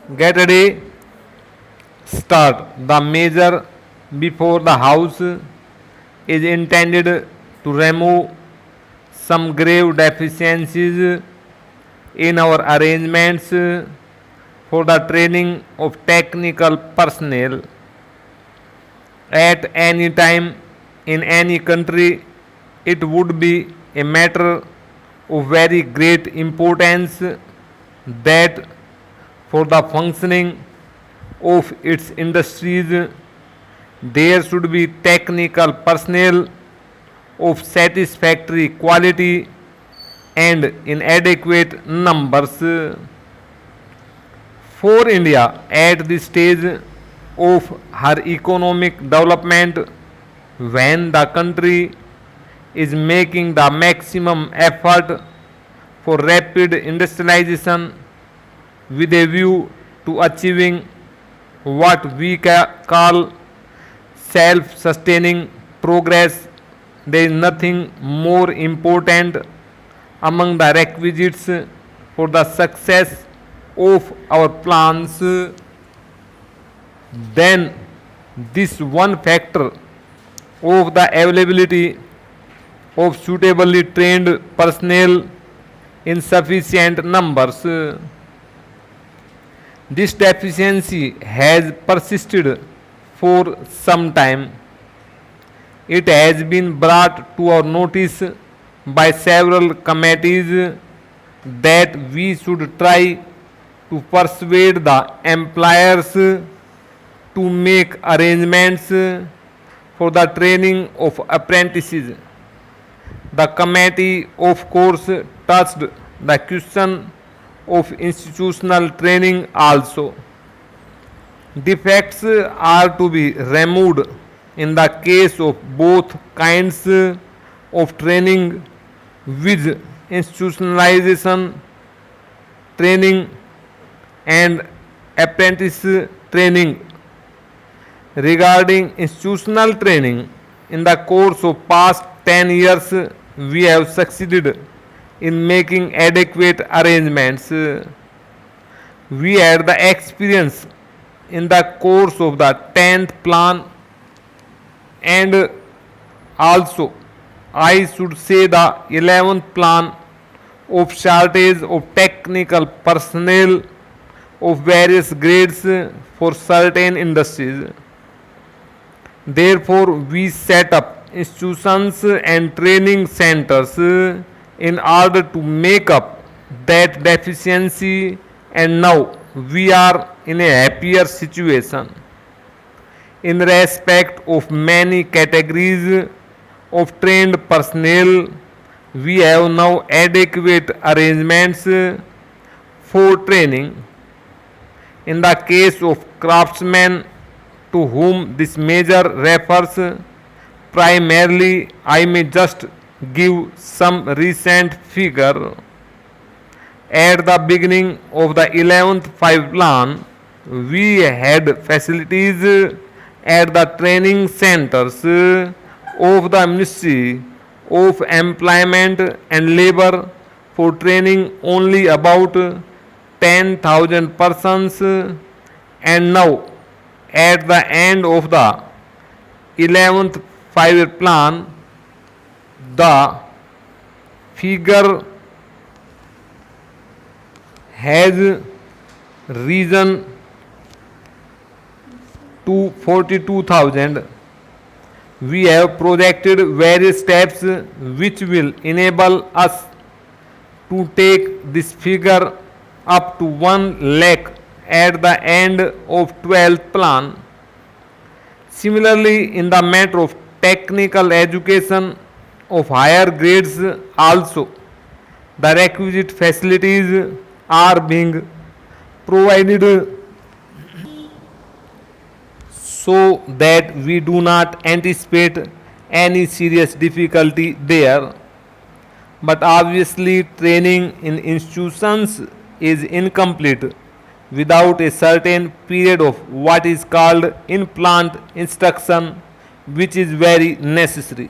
Get ready, start. The measure before the house is intended to remove some grave deficiencies in our arrangements for the training of technical personnel at any time in any country. It would be a matter of very great importance that for the functioning of its industries there should be technical personnel of satisfactory quality and in adequate numbers. For India, at this stage of her economic development, when the country is making the maximum effort for rapid industrialization with a view to achieving what we call self sustaining progress, there is nothing more important among the requisites for the success of our plans than this one factor of the availability of suitably trained personnel in sufficient numbers. This deficiency has persisted for some time. It has been brought to our notice by several committees that we should try to persuade the employers to make arrangements for the training of apprentices. The committee, of course, touched the question of institutional training also. Defects are to be removed in the case of both kinds of training with institutionalization training and apprentice training. Regarding institutional training, in the course of past 10 years, we have succeeded in making adequate arrangements. We had the experience in the course of the 10th plan and also I should say the 11th plan of shortage of technical personnel of various grades for certain industries. Therefore, we set up institutions and training centers in order to make up that deficiency, and now we are in a happier situation. In respect of many categories of trained personnel, we have now adequate arrangements for training. In the case of craftsmen to whom this measure refers, primarily I may just give some recent figure. At the beginning of the 11th five plan, we had facilities at the training centers of the Ministry of Employment and Labor for training only about 10,000 persons, and now at the end of the 11th five-year plan, the figure has risen to 42,000. We have projected various steps which will enable us to take this figure up to 1 lakh at the end of 12th plan. Similarly, in the matter of technical education of higher grades also, the requisite facilities are being provided so that we do not anticipate any serious difficulty there. But obviously, training in institutions is incomplete without a certain period of what is called in plant instruction, which is very necessary.